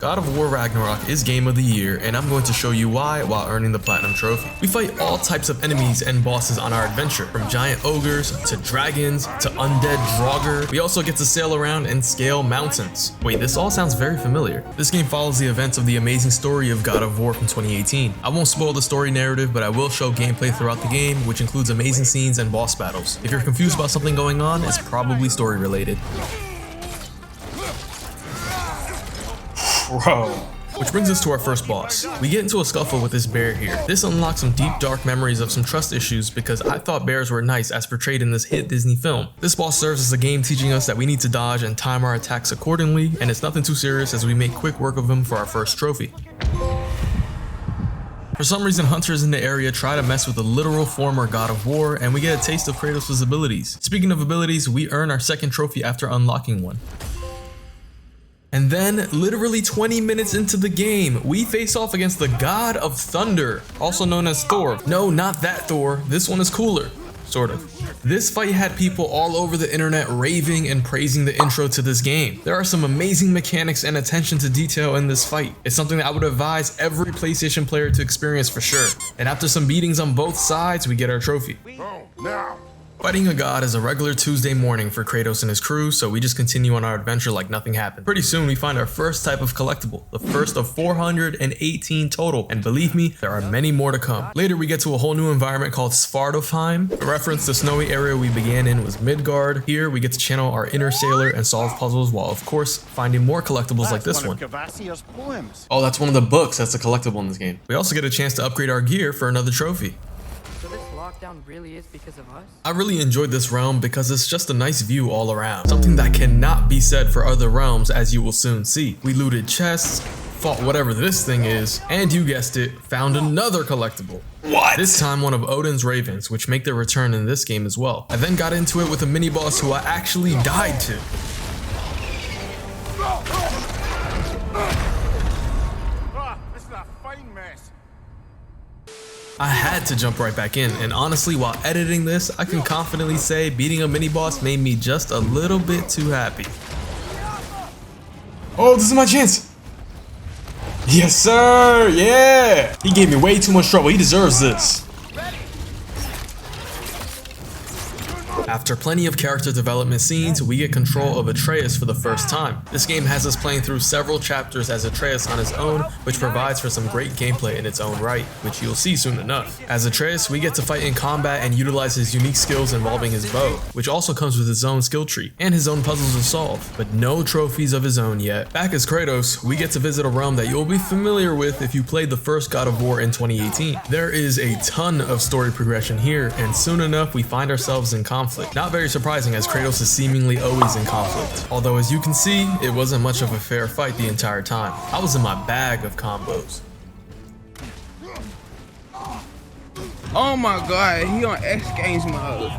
God of War Ragnarok is game of the year, and I'm going to show you why while earning the platinum trophy. We fight all types of enemies and bosses on our adventure, from giant ogres to dragons to undead Draugr. We also get to sail around and scale mountains. Wait, this all sounds very familiar. This game follows the events of the amazing story of God of War from 2018. I won't spoil the story narrative, but I will show gameplay throughout the game, which includes amazing scenes and boss battles. If you're confused about something going on, it's probably story related. Bro. Which brings us to our first boss. We get into a scuffle with this bear here. This unlocks some deep dark memories of some trust issues because I thought bears were nice as portrayed in this hit Disney film. This boss serves as a game teaching us that we need to dodge and time our attacks accordingly, and it's nothing too serious as we make quick work of him for our first trophy. For some reason, hunters in the area try to mess with the literal former God of War, and we get a taste of Kratos' abilities. Speaking of abilities, we earn our second trophy after unlocking one. And then, literally 20 minutes into the game, we face off against the God of Thunder, also known as Thor. No, not that Thor. This one is cooler. Sort of. This fight had people all over the internet raving and praising the intro to this game. There are some amazing mechanics and attention to detail in this fight. It's something that I would advise every PlayStation player to experience for sure. And after some beatings on both sides, we get our trophy. Oh, now. Fighting a god is a regular Tuesday morning for Kratos and his crew, so we just continue on our adventure like nothing happened. Pretty soon we find our first type of collectible, the first of 418 total, and believe me, there are many more to come. Later we get to a whole new environment called Svartalfheim. A reference to the snowy area we began in was Midgard. Here we get to channel our inner sailor and solve puzzles while of course finding more collectibles like this one. Oh, that's one of the books that's a collectible in this game. We also get a chance to upgrade our gear for another trophy. Really is because of us? I really enjoyed this realm because it's just a nice view all around. Something that cannot be said for other realms, as you will soon see. We looted chests, fought whatever this thing is, and you guessed it, found another collectible. What? This time one of Odin's ravens, which make their return in this game as well. I then got into it with a mini boss who I actually died to. This is a fine mess. I had to jump right back in, and honestly, while editing this, I can confidently say beating a mini-boss made me just a little bit too happy. Oh, this is my chance! Yes, sir! Yeah! He gave me way too much trouble. He deserves this. After plenty of character development scenes, we get control of Atreus for the first time. This game has us playing through several chapters as Atreus on his own, which provides for some great gameplay in its own right, which you'll see soon enough. As Atreus, we get to fight in combat and utilize his unique skills involving his bow, which also comes with his own skill tree, and his own puzzles to solve, but no trophies of his own yet. Back as Kratos, we get to visit a realm that you'll be familiar with if you played the first God of War in 2018. There is a ton of story progression here, and soon enough we find ourselves in conflict. Not very surprising as Kratos is seemingly always in conflict. Although as you can see, it wasn't much of a fair fight the entire time. I was in my bag of combos. Oh my god, he on X Games mode.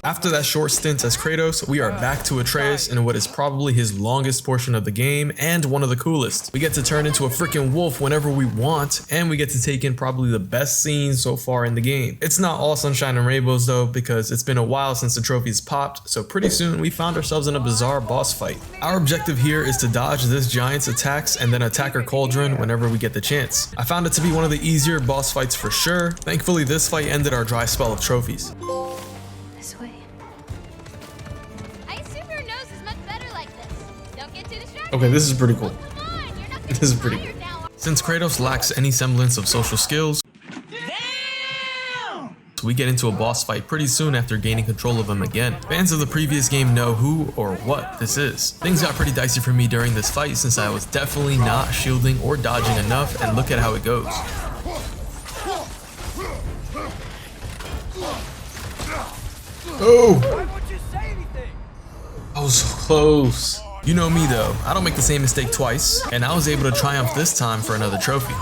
After that short stint as Kratos, we are back to Atreus in what is probably his longest portion of the game and one of the coolest. We get to turn into a freaking wolf whenever we want, and we get to take in probably the best scenes so far in the game. It's not all sunshine and rainbows though, because it's been a while since the trophies popped, so pretty soon we found ourselves in a bizarre boss fight. Our objective here is to dodge this giant's attacks and then attack her cauldron whenever we get the chance. I found it to be one of the easier boss fights for sure. Thankfully this fight ended our dry spell of trophies. Okay, this is pretty cool. This is pretty cool. Since Kratos lacks any semblance of social skills, we get into a boss fight pretty soon after gaining control of him again. Fans of the previous game know who or what this is. Things got pretty dicey for me during this fight since I was definitely not shielding or dodging enough, and look at how it goes. Oh! I was so close. You know me though, I don't make the same mistake twice, and I was able to triumph this time for another trophy.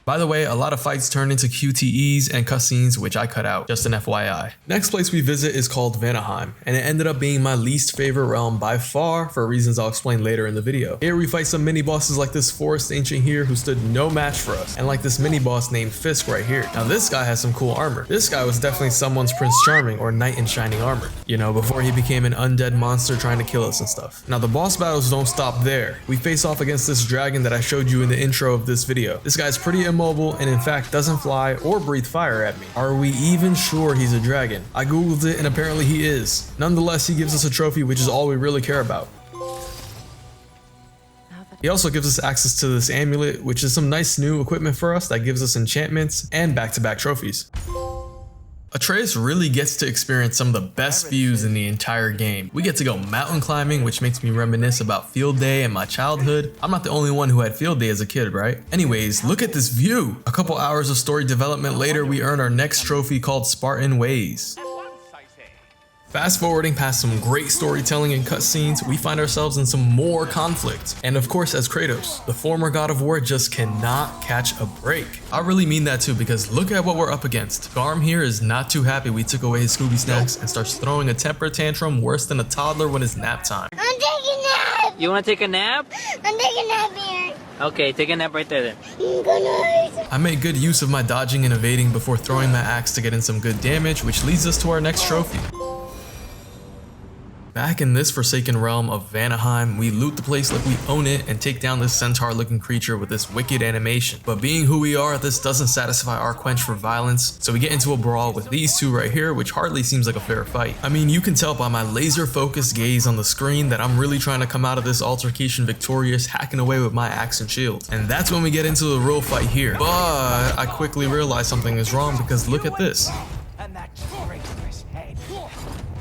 By the way, a lot of fights turn into QTEs and cutscenes, which I cut out, just an FYI. Next place we visit is called Vanaheim, and it ended up being my least favorite realm by far for reasons I'll explain later in the video. Here we fight some mini bosses like this forest ancient here who stood no match for us, and like this mini boss named Fisk right here. Now this guy has some cool armor. This guy was definitely someone's Prince Charming or knight in shining armor, you know, before he became an undead monster trying to kill us and stuff. Now the boss battles don't stop there. We face off against this dragon that I showed you in the intro of this video. This guy's pretty immobile and in fact doesn't fly or breathe fire at me. Are we even sure he's a dragon? I googled it and apparently he is. Nonetheless, he gives us a trophy, which is all we really care about. He also gives us access to this amulet, which is some nice new equipment for us that gives us enchantments and back-to-back trophies. Atreus really gets to experience some of the best views in the entire game. We get to go mountain climbing, which makes me reminisce about field day and my childhood. I'm not the only one who had field day as a kid, right? Anyways, look at this view. A couple hours of story development later, we earn our next trophy called Spartan Ways. Fast forwarding past some great storytelling and cutscenes, we find ourselves in some more conflict. And of course, as Kratos, the former god of war just cannot catch a break. I really mean that too, because look at what we're up against. Garm here is not too happy we took away his Scooby snacks and starts throwing a temper tantrum worse than a toddler when it's nap time. I'm taking a nap! You wanna take a nap? I'm taking a nap here. Okay, take a nap right there then. I made good use of my dodging and evading before throwing my axe to get in some good damage, which leads us to our next trophy. Back in this forsaken realm of Vanaheim, we loot the place like we own it and take down this centaur looking creature with this wicked animation. But being who we are, this doesn't satisfy our quench for violence, so we get into a brawl with these two right here, which hardly seems like a fair fight. I mean, you can tell by my laser focused gaze on the screen that I'm really trying to come out of this altercation victorious, hacking away with my axe and shield. And that's when we get into the real fight here. But I quickly realize something is wrong because look at this.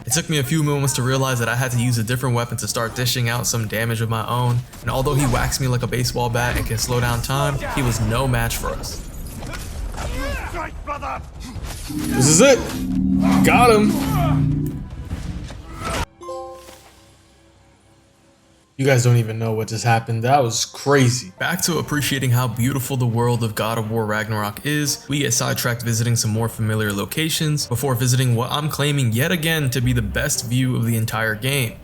It took me a few moments to realize that I had to use a different weapon to start dishing out some damage of my own, and although he whacks me like a baseball bat and can slow down time, he was no match for us. This is it! Got him! You guys don't even know what just happened. That was crazy. Back to appreciating how beautiful the world of God of War Ragnarok is, we get sidetracked visiting some more familiar locations before visiting what I'm claiming yet again to be the best view of the entire game.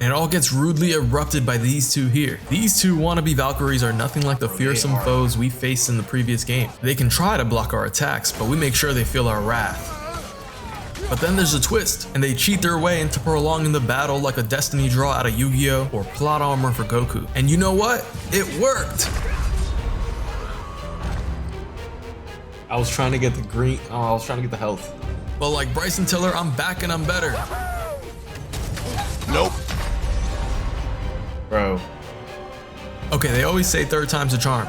And it all gets rudely erupted by these two here. These two wannabe Valkyries are nothing like the fearsome foes we faced in the previous game. They can try to block our attacks, but we make sure they feel our wrath. But then there's a twist, and they cheat their way into prolonging the battle like a destiny draw out of Yu-Gi-Oh! Or plot armor for Goku. And you know what? It worked! I was trying to get the green, I was trying to get the health. But like Bryson Tiller, I'm back and I'm better. Nope. Bro. Okay, they always say third time's a charm.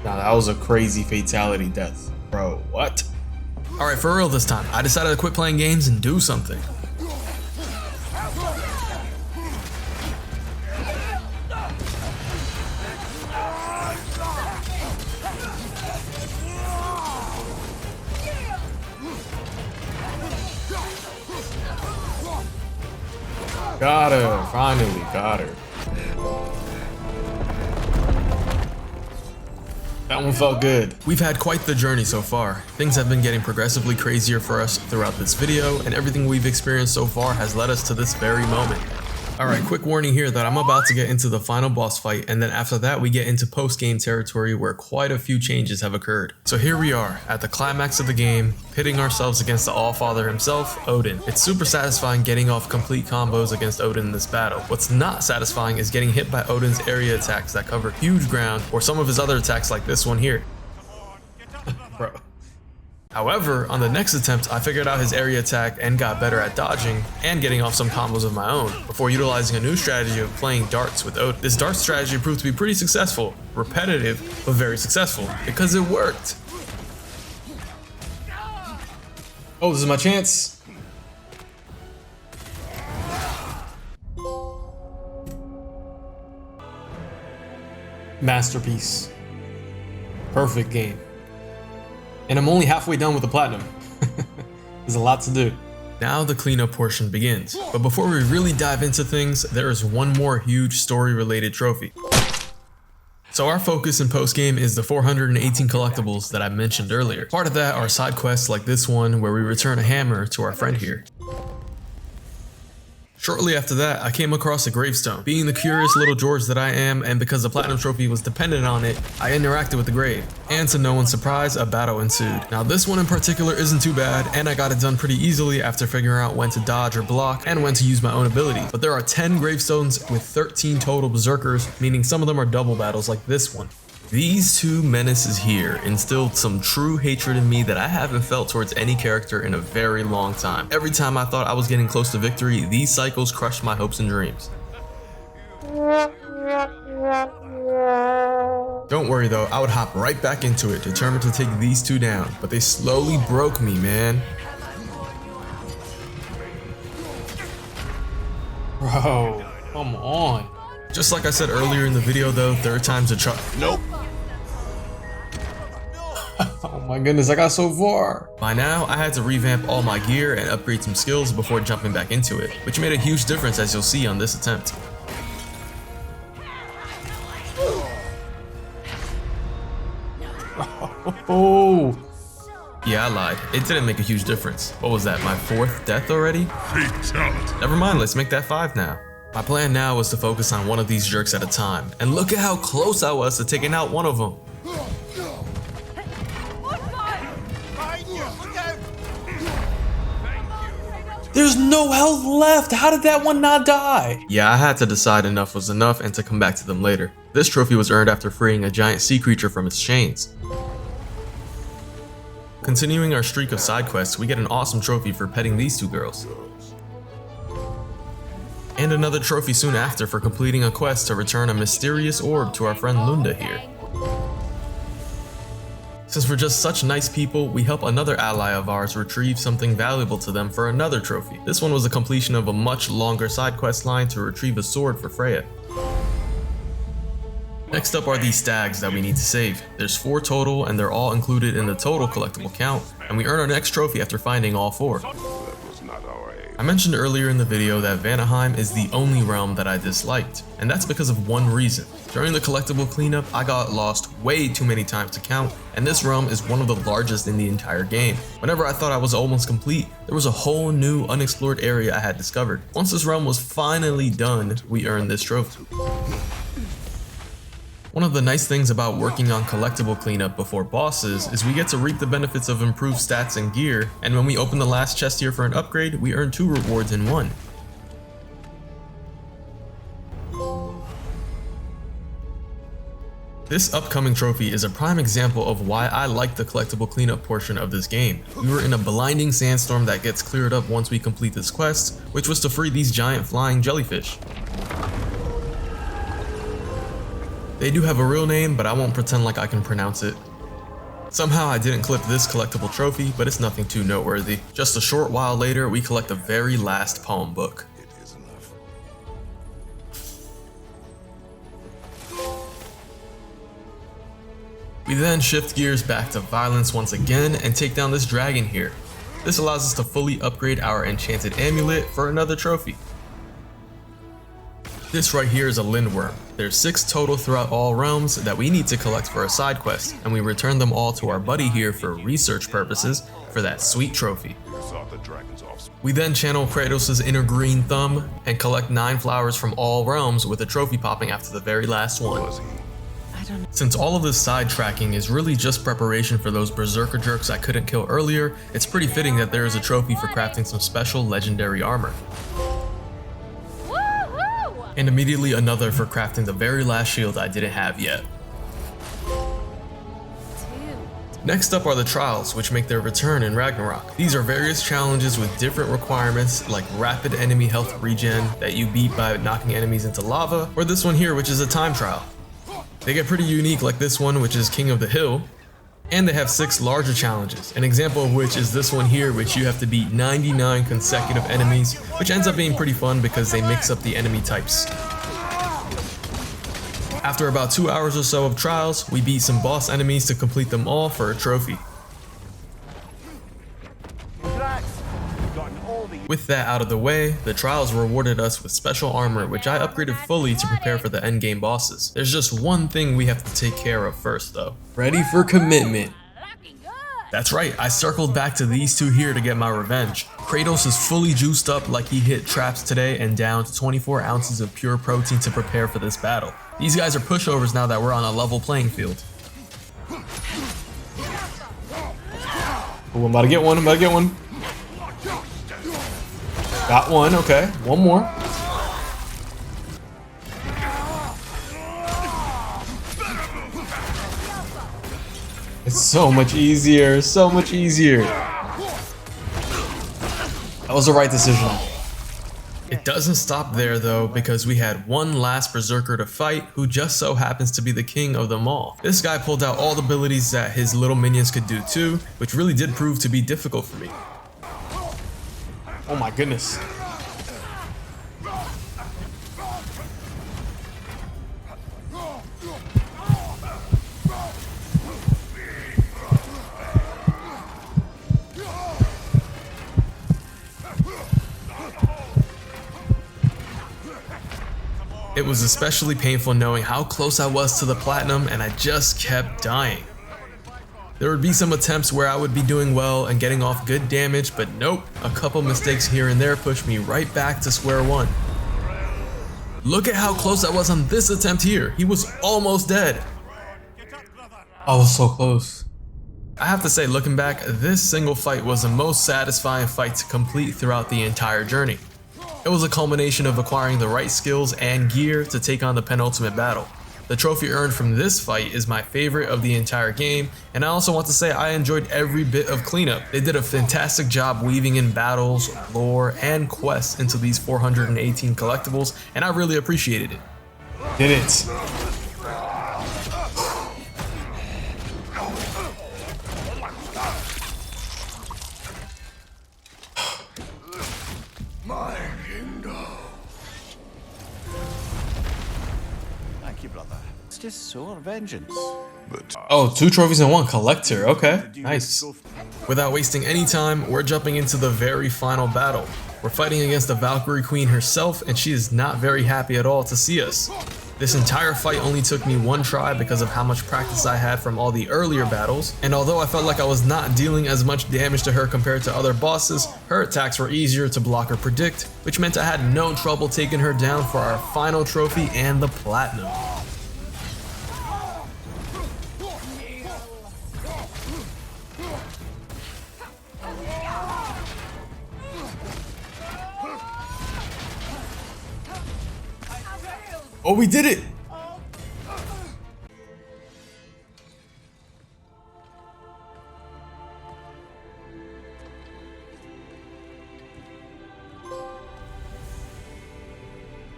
Nah, that was a crazy fatality death. Bro, what? Alright, for real this time. I decided to quit playing games and do something. Got her, finally got her. That one felt good. We've had quite the journey so far. Things have been getting progressively crazier for us throughout this video, and everything we've experienced so far has led us to this very moment. Alright, quick warning here that I'm about to get into the final boss fight, and then after that we get into post-game territory where quite a few changes have occurred. So here we are, at the climax of the game, pitting ourselves against the Allfather himself, Odin. It's super satisfying getting off complete combos against Odin in this battle. What's not satisfying is getting hit by Odin's area attacks that cover huge ground, or some of his other attacks like this one here. Bro. However, on the next attempt, I figured out his area attack and got better at dodging and getting off some combos of my own, before utilizing a new strategy of playing darts with Odin. This dart strategy proved to be pretty successful, repetitive, but very successful, because it worked. Oh, this is my chance. Masterpiece. Perfect game. And I'm only halfway done with the platinum. There's a lot to do. Now the cleanup portion begins. But before we really dive into things, there is one more huge story related trophy. So our focus in postgame is the 418 collectibles that I mentioned earlier. Part of that are side quests like this one where we return a hammer to our friend here. Shortly after that, I came across a gravestone. Being the curious little George that I am, and because the platinum trophy was dependent on it, I interacted with the grave. And to no one's surprise, a battle ensued. Now this one in particular isn't too bad, and I got it done pretty easily after figuring out when to dodge or block, and when to use my own abilities. But there are 10 gravestones with 13 total berserkers, meaning some of them are double battles like this one. These two menaces here instilled some true hatred in me that I haven't felt towards any character in a very long time. Every time I thought I was getting close to victory, these cycles crushed my hopes and dreams. Don't worry though, I would hop right back into it, determined to take these two down, but they slowly broke me, man. Bro, come on. Just like I said earlier in the video though, third time's a charm. Nope. Oh my goodness, I got so far. By now, I had to revamp all my gear and upgrade some skills before jumping back into it, which made a huge difference as you'll see on this attempt. Oh. Yeah, I lied. It didn't make a huge difference. What was that, my 4th death already? Fatality. Never mind, let's make that 5 now. My plan now was to focus on one of these jerks at a time, and look at how close I was to taking out one of them. There's no health left! How did that one not die? Yeah, I had to decide enough was enough and to come back to them later. This trophy was earned after freeing a giant sea creature from its chains. Continuing our streak of side quests, we get an awesome trophy for petting these two girls. And another trophy soon after for completing a quest to return a mysterious orb to our friend Lunda here. Since we're just such nice people, we help another ally of ours retrieve something valuable to them for another trophy. This one was the completion of a much longer side quest line to retrieve a sword for Freya. Next up are these stags that we need to save. There's 4 total and they're all included in the total collectible count, and we earn our next trophy after finding all 4. I mentioned earlier in the video that Vanaheim is the only realm that I disliked, and that's because of one reason. During the collectible cleanup, I got lost way too many times to count, and this realm is one of the largest in the entire game. Whenever I thought I was almost complete, there was a whole new unexplored area I had discovered. Once this realm was finally done, we earned this trophy. One of the nice things about working on collectible cleanup before bosses is we get to reap the benefits of improved stats and gear, and when we open the last chest here for an upgrade, we earn 2 rewards in one. This upcoming trophy is a prime example of why I like the collectible cleanup portion of this game. We were in a blinding sandstorm that gets cleared up once we complete this quest, which was to free these giant flying jellyfish. They do have a real name, but I won't pretend like I can pronounce it. Somehow I didn't clip this collectible trophy, but it's nothing too noteworthy. Just a short while later, we collect the very last poem book. We then shift gears back to violence once again and take down this dragon here. This allows us to fully upgrade our enchanted amulet for another trophy. This right here is a lindworm. There's 6 total throughout all realms that we need to collect for a side quest, and we return them all to our buddy here for research purposes for that sweet trophy. We then channel Kratos' inner green thumb and collect 9 flowers from all realms with a trophy popping after the very last one. Since all of this side tracking is really just preparation for those Berserker jerks I couldn't kill earlier, it's pretty fitting that there is a trophy for crafting some special legendary armor. And immediately another for crafting the very last shield I didn't have yet. Next up are the trials, which make their return in Ragnarok. These are various challenges with different requirements, like rapid enemy health regen that you beat by knocking enemies into lava, or this one here, which is a time trial. They get pretty unique, like this one, which is King of the Hill, and they have 6 larger challenges, an example of which is this one here, which you have to beat 99 consecutive enemies, which ends up being pretty fun because they mix up the enemy types. After about 2 hours or so of trials, we beat some boss enemies to complete them all for a trophy. Congrats! You've got an With that out of the way, the trials rewarded us with special armor, which I upgraded fully to prepare for the endgame bosses. There's just one thing we have to take care of first though. Ready for commitment. That's right, I circled back to these two here to get my revenge. Kratos is fully juiced up like he hit traps today and down to 24 ounces of pure protein to prepare for this battle. These guys are pushovers now that we're on a level playing field. Oh, I'm about to get one, Got one, okay. One more. It's so much easier, That was the right decision. It doesn't stop there though, because we had one last Berserker to fight who just so happens to be the king of them all. This guy pulled out all the abilities that his little minions could do too, which really did prove to be difficult for me. Oh my goodness. It was especially painful knowing how close I was to the platinum and I just kept dying. There would be some attempts where I would be doing well and getting off good damage, but nope, a couple mistakes here and there pushed me right back to square one. Look at how close I was on this attempt here. He was almost dead. I was so close. I have to say, looking back, this single fight was the most satisfying fight to complete throughout the entire journey. It was a culmination of acquiring the right skills and gear to take on the penultimate battle. The trophy earned from this fight is my favorite of the entire game, and I also want to say I enjoyed every bit of cleanup. They did a fantastic job weaving in battles, lore, and quests into these 418 collectibles, and I really appreciated it. Did it. Just sore vengeance. Oh, 2 trophies in 1 collector. Okay, nice. Without wasting any time, we're jumping into the very final battle. We're fighting against the Valkyrie Queen herself, and she is not very happy at all to see us. This entire fight only took me 1 try because of how much practice I had from all the earlier battles, and although I felt like I was not dealing as much damage to her compared to other bosses, her attacks were easier to block or predict, which meant I had no trouble taking her down for our final trophy and the platinum. Oh, we did it!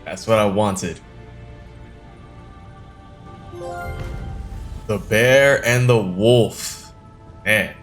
That's what I wanted. The bear and the wolf. Man.